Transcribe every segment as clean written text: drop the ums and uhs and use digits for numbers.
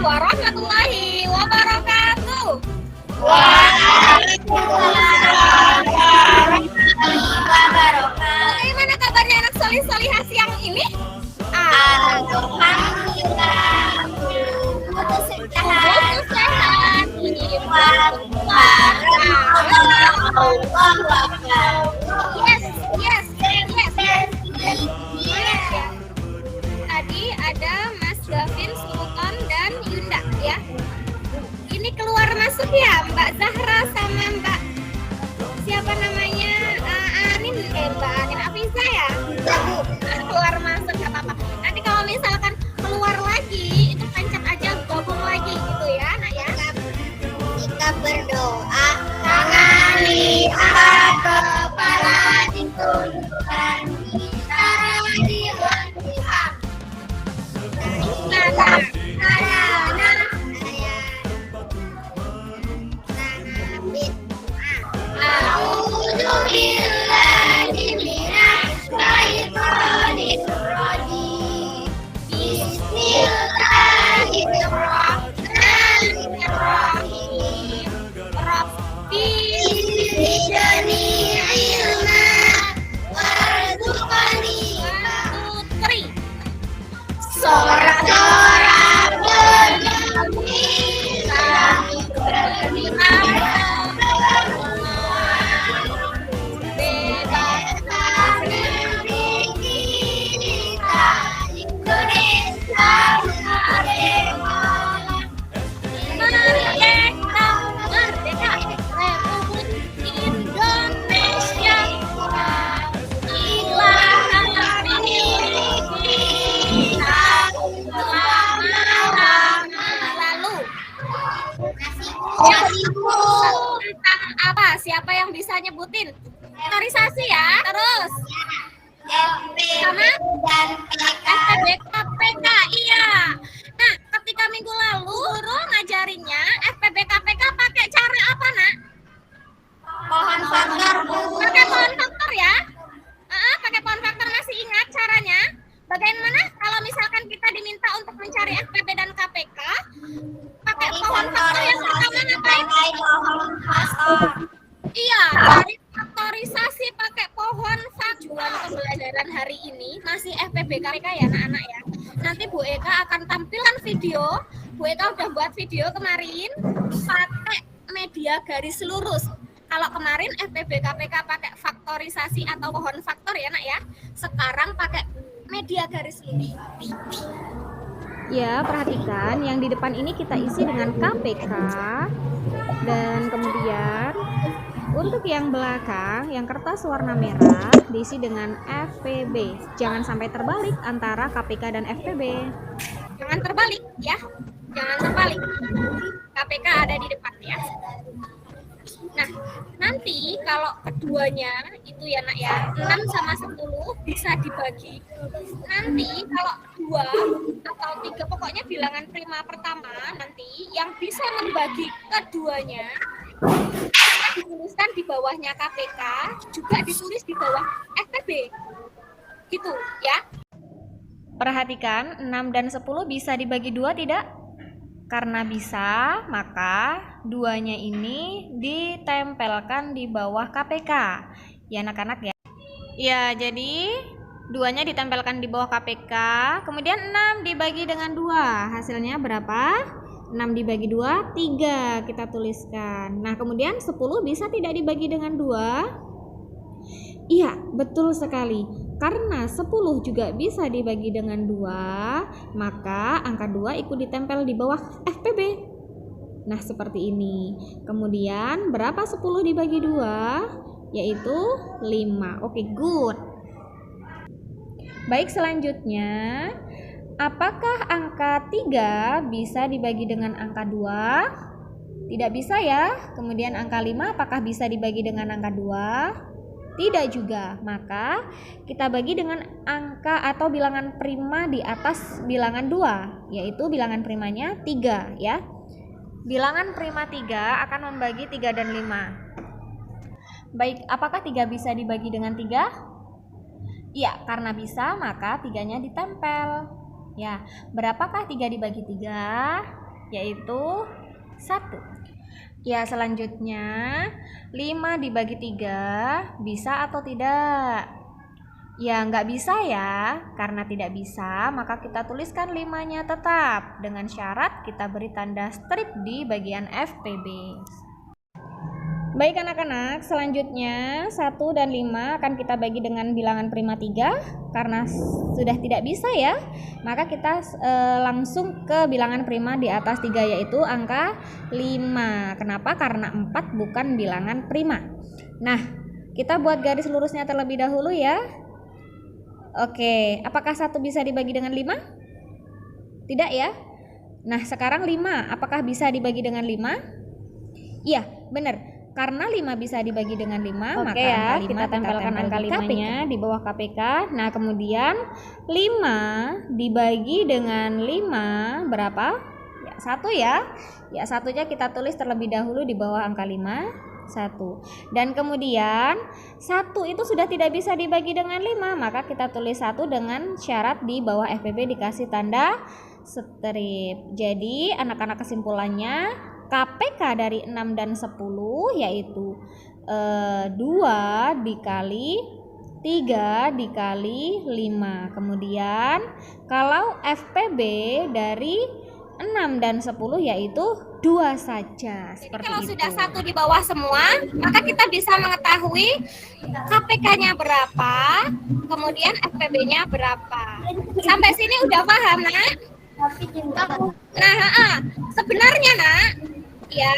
warahmatullahi wabarakatuh. Waalaikumsalam warahmatullahi wabarakatuh. Bagaimana kabarnya anak solih-solihah siang ini? Alhamdulillah. Putus Sehat. sehat. Yes, yes, yes, yes. Tadi ada Mas Gavin, Sultan, dan Yunda ya. Ini keluar masuk ya Mbak Zahra sama Mbak siapa namanya Mbak Anin Afiza ya. Keluar masuk nggak apa-apa. Nanti kalau misalkan keluar lagi itu pencet aja gabung lagi gitu ya nak ya. Kita berdoa, tangani angkat kepala ditundukkan, kita dilanjutkan. Sorak-sorak berdemi kami beriman bebas dari kita Indonesia merdeka merdeka merdeka Republik Indonesia Ilahan milik kita lalu tentang apa? Siapa yang bisa nyebutin? Otorisasi ya. Terus sama FPB KPK. Iya. Nah, ketika minggu lalu guru ngajarinnya FPB KPK pakai cara apa, Nak? Pohon faktor, Bu. Pakai pohon faktor ya. Pakai pohon faktor, masih ingat caranya? Bagaimana kalau misalkan kita diminta untuk mencari FPB dan KPK pakai pohon faktor yang pertama ngapain? Pohon faktor. Iya, dari faktorisasi pakai pohon faktor. Pembelajaran hari ini masih FPB KPK ya anak-anak ya. Nanti Bu Eka akan tampilkan video. Bu Eka udah buat video kemarin pakai media garis lurus. Kalau kemarin FPB KPK pakai faktorisasi atau pohon faktor ya nak ya. Sekarang pakai media garis lurus. Ya, perhatikan yang di depan ini kita isi dengan KPK dan kemudian untuk yang belakang, yang kertas warna merah diisi dengan FPB. Jangan sampai terbalik antara KPK dan FPB. Jangan terbalik ya. Jangan terbalik. KPK ada di depan ya. Nah, nanti kalau keduanya itu ya nak ya, 6 sama 10 bisa dibagi. Nanti kalau 2 atau 3, pokoknya bilangan prima pertama nanti yang bisa membagi keduanya dituliskan di bawahnya KPK, juga ditulis di bawah FPB. Gitu ya. Perhatikan 6 dan 10 bisa dibagi 2 tidak? Karena bisa, maka duanya ini ditempelkan di bawah KPK. Ya anak-anak ya. Ya, jadi duanya ditempelkan di bawah KPK. Kemudian 6 dibagi dengan 2. Hasilnya berapa? 6 dibagi 2, 3 kita tuliskan. Nah, kemudian 10 bisa tidak dibagi dengan 2? Iya, betul sekali. Karena 10 juga bisa dibagi dengan 2, maka angka 2 ikut ditempel di bawah FPB. Nah, seperti ini. Kemudian, berapa 10 dibagi 2? Yaitu 5. Oke, good. Baik, selanjutnya, apakah angka 3 bisa dibagi dengan angka 2? Tidak bisa ya. Kemudian angka 5 apakah bisa dibagi dengan angka 2? Tidak juga. Maka kita bagi dengan angka atau bilangan prima di atas bilangan 2, yaitu bilangan primanya 3 ya. Bilangan prima 3 akan membagi 3 dan 5. Baik, apakah 3 bisa dibagi dengan 3? Iya, karena bisa maka 3-nya ditempel. Ya, berapakah 3 dibagi 3? yaitu 1. Ya, selanjutnya 5 dibagi 3 bisa atau tidak? Ya, nggak bisa ya. Karena tidak bisa, maka kita tuliskan 5-nya tetap. Dengan syarat kita beri tanda strip di bagian FPB. Baik anak-anak, selanjutnya 1 dan 5 akan kita bagi dengan bilangan prima 3. Karena sudah tidak bisa ya, maka kita langsung ke bilangan prima di atas 3, yaitu angka 5. Kenapa? Karena 4 bukan bilangan prima. Nah, kita buat garis lurusnya terlebih dahulu ya. Oke, apakah 1 bisa dibagi dengan 5? Tidak ya? Nah, sekarang 5, apakah bisa dibagi dengan 5? Iya, benar. Karena 5 bisa dibagi dengan 5, maka ya, angka 5 kita tempelkan angka 5-nya di bawah KPK. Nah, kemudian 5 dibagi dengan 5 berapa? Ya, 1 ya. Ya, 1-nya kita tulis terlebih dahulu di bawah angka 5, 1. Dan kemudian 1 itu sudah tidak bisa dibagi dengan 5, maka kita tulis 1 dengan syarat di bawah FPB dikasih tanda strip. Jadi, anak-anak kesimpulannya KPK dari 6 dan 10 yaitu 2 dikali 3 dikali 5. Kemudian kalau FPB dari 6 dan 10 yaitu 2 saja. Seperti kalau itu. Sudah 1 di bawah semua, maka kita bisa mengetahui KPK-nya berapa, kemudian FPB-nya berapa. Sampai sini udah paham, Nak? Nah, sebenarnya Nak, ya,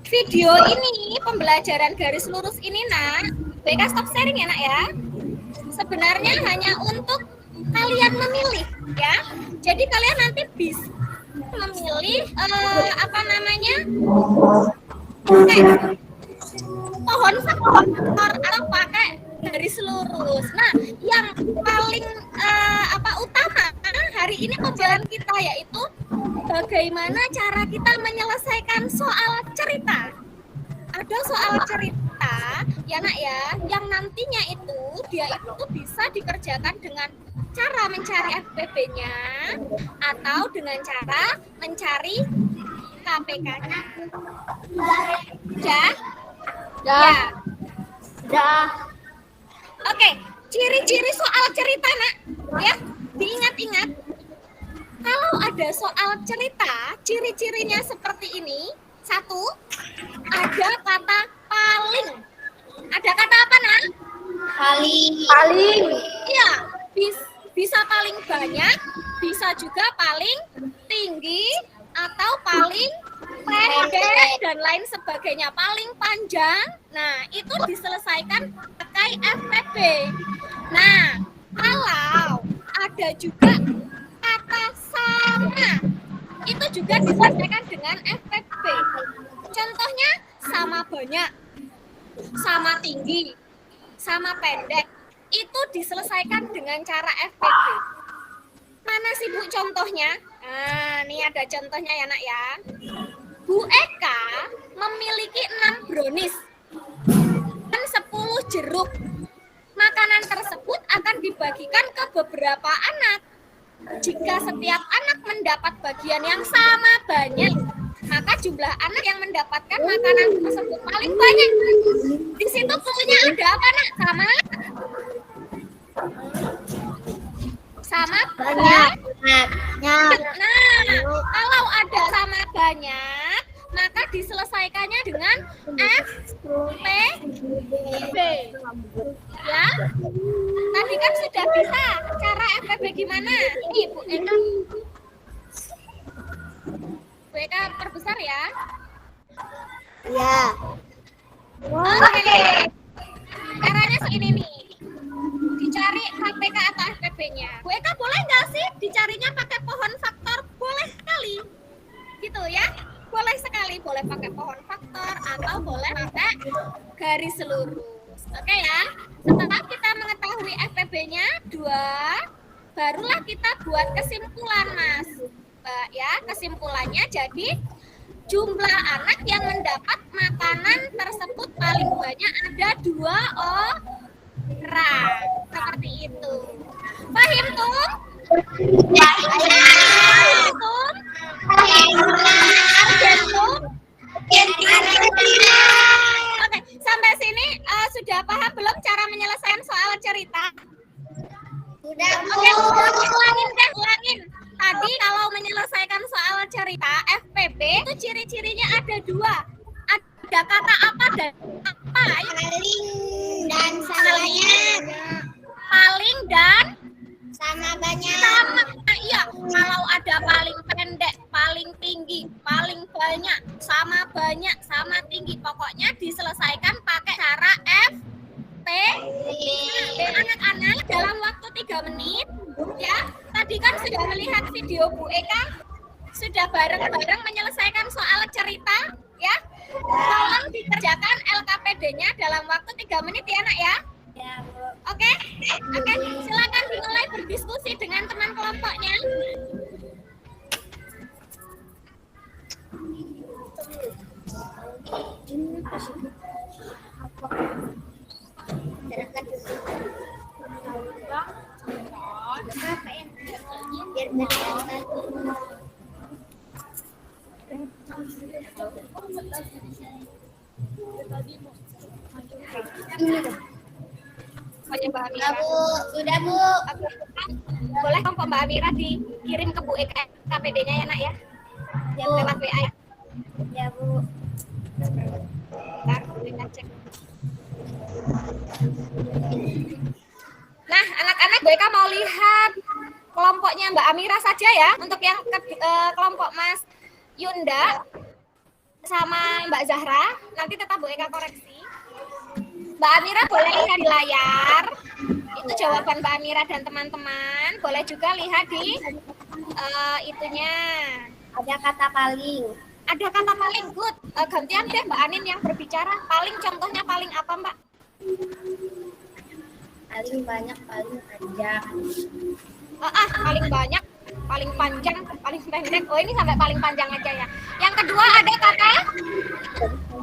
video ini pembelajaran garis lurus ini Nak, BK stop sharing ya Nak ya. Sebenarnya hanya untuk kalian memilih ya. Jadi kalian nanti bisa memilih pohon faktor atau pakai garis lurus. Nah, yang paling utama hari ini pembelajaran kita yaitu bagaimana cara kita menyelesaikan soal cerita. Ada soal cerita ya Nak ya, yang nantinya itu dia itu bisa dikerjakan dengan cara mencari FPB-nya atau dengan cara mencari KPK-nya. Ya. Oke, ciri-ciri soal cerita Nak ya, diingat-ingat. Kalau ada soal cerita, ciri-cirinya seperti ini. 1, ada kata paling. Ada kata apa, Nak? Paling. Iya, bisa paling banyak, bisa juga paling tinggi, atau paling pendek, dan lain sebagainya. Paling panjang, nah itu diselesaikan pakai FPB. Nah, kalau ada juga kata sama, itu juga diselesaikan dengan FPB. Contohnya sama banyak, sama tinggi, sama pendek, itu diselesaikan dengan cara FPB. Mana sih Bu contohnya? Nah, ini ada contohnya ya Nak ya. Bu Eka memiliki 6 brownies dan 10 jeruk. Makanan tersebut akan dibagikan ke beberapa anak. Jika setiap anak mendapat bagian yang sama banyak, maka jumlah anak yang mendapatkan makanan tersebut paling banyak. Di situ pokoknya ada apa Nak? Sama banyak. Nah, kalau ada sama banyak, maka diselesaikannya dengan FPB. Ya, tadi kan sudah bisa cara FPB gimana? Ini Bu Eka. Bu Eka perbesar ya. Ya. Oke. Caranya segini nih. Dicari KPK atau FPB-nya. Bu Eka boleh nggak sih dicarinya pakai pohon faktor? Boleh sekali. Gitu ya. Boleh sekali, boleh pakai pohon faktor atau boleh pakai garis lurus. Oke ya. Setelah kita mengetahui FPB-nya 2, barulah kita buat kesimpulan Mas. Ya, kesimpulannya jadi jumlah anak yang mendapat makanan tersebut paling banyak ada 2 orang. Seperti itu. Paham tuh? Paham tuh? Apa? Ayo. Paling dan sama banyak. Paling dan Sama banyak. sama. Iya, kalau ada paling pendek, paling tinggi, paling banyak, sama tinggi, pokoknya diselesaikan pakai cara FT. Anak-anak dalam waktu 3 menit ya. Tadi kan sudah melihat video Bu Eka, sudah bareng-bareng menyelesaikan soal cerita ya. Tolong dikerjakan LKPD-nya dalam waktu 3 menit ya nak ya. Ya, Bu. Oke, silakan dimulai berdiskusi dengan teman kelompoknya. Biar kelihatan. Pokoknya Mbak Amira. Sudah, Bu. Sudah, Bu. Boleh kelompok Mbak Amira dikirim ke Bu Eka KPD-nya ya nak ya. Ya, Yang Bu. lewat WA. Ya, Bu. Bentar, Bu Eka cek. Nah, anak-anak Bu Eka mau lihat kelompoknya Mbak Amira saja ya. Untuk yang kelompok Mas Yunda sama Mbak Zahra, nanti tetap Bu Eka koreksi. Mbak Amira boleh lihat di layar. Itu jawaban Mbak Amira dan teman-teman. Boleh juga lihat di itunya. Ada kata paling. Ada kata paling, good. Gantian deh Mbak Anin yang berbicara. Paling contohnya paling apa Mbak? Paling banyak, paling panjang. Paling banyak, paling panjang, paling pendek. Oh ini sampai paling panjang aja ya. Yang kedua ada kata?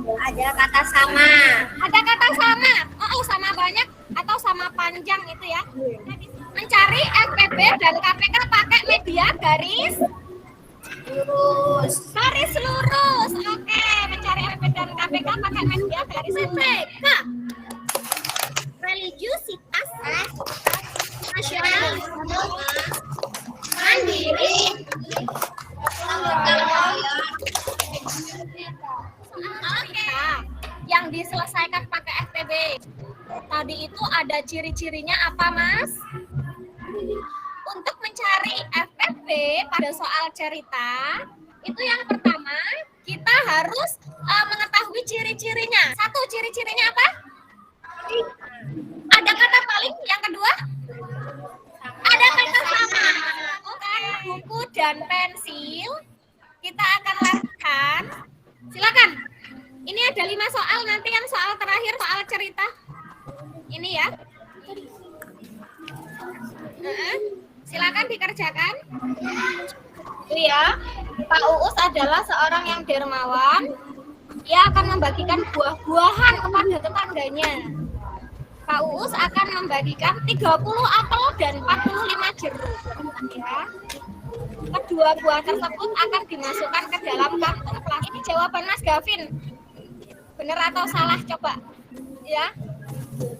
Ada kata sama. Ada kata sama. Sama banyak atau sama panjang itu ya. Mencari FPB dan KPK pakai media garis Lurus. garis lurus. Oke, mencari FPB dan KPK pakai media garis PK. Religiusitas, nasionalisme, mandiri, Oke, yang diselesaikan pakai FPB. Tadi itu ada ciri-cirinya apa, Mas? Untuk mencari FPB pada soal cerita, itu yang pertama, kita harus mengetahui ciri-cirinya. Satu, ciri-cirinya apa? Ada kata paling. Yang kedua? Ada kata sama. Oke, buku dan pensil. Kita akan lakukan. Silakan. Ini ada 5 soal, nanti yang soal terakhir soal cerita. Ini ya. Silakan dikerjakan. Itu ya. Pak Uus adalah seorang yang dermawan. Ia akan membagikan buah-buahan kepada tetangganya. Pak Uus akan membagikan 30 apel dan 45 jeruk. Ya. Kedua buah tersebut akan dimasukkan ke dalam kantong plastik. Ini jawaban Mas Gavin. Benar atau salah coba? Ya.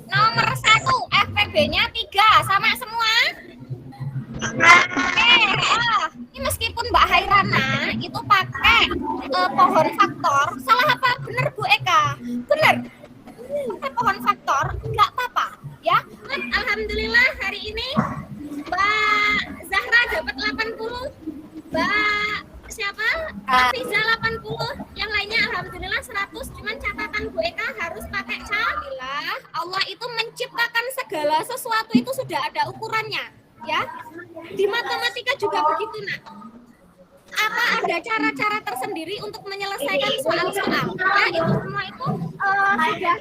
Nomor 1, FPB-nya 3. Sama semua? Oke. Ini meskipun Mbak Hairana itu pakai pohon faktor. Salah apa? Benar Bu Eka? Benar. Pakai pohon faktor, nggak apa-apa. Ya. Alhamdulillah hari ini Mbak Zahra dapat 80. Mbak siapa? Fiza 80. Yang lainnya alhamdulillah 100. Cuman catatan Bu Eka harus pakai camilah. Allah itu menciptakan segala sesuatu itu sudah ada ukurannya, ya. Di matematika juga begitu, Nak. Apa ada cara-cara tersendiri untuk menyelesaikan soal-soal? Ya, itu semua itu sudah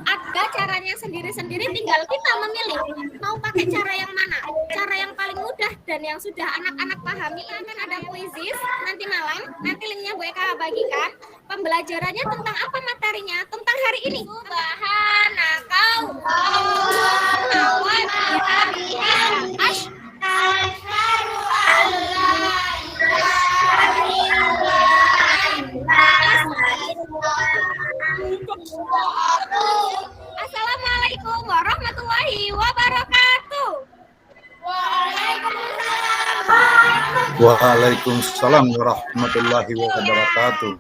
ada caranya sendiri-sendiri, tinggal kita memilih mau pakai cara yang mana, cara yang paling mudah dan yang sudah anak-anak pahami. Akan ada kuisis nanti malam, nanti linknya Bu Eka bagikan. Pembelajarannya tentang apa materinya? Tentang hari ini. Subhanakau Assalamualaikum warahmatullahi wabarakatuh. Waalaikumsalam warahmatullahi wabarakatuh.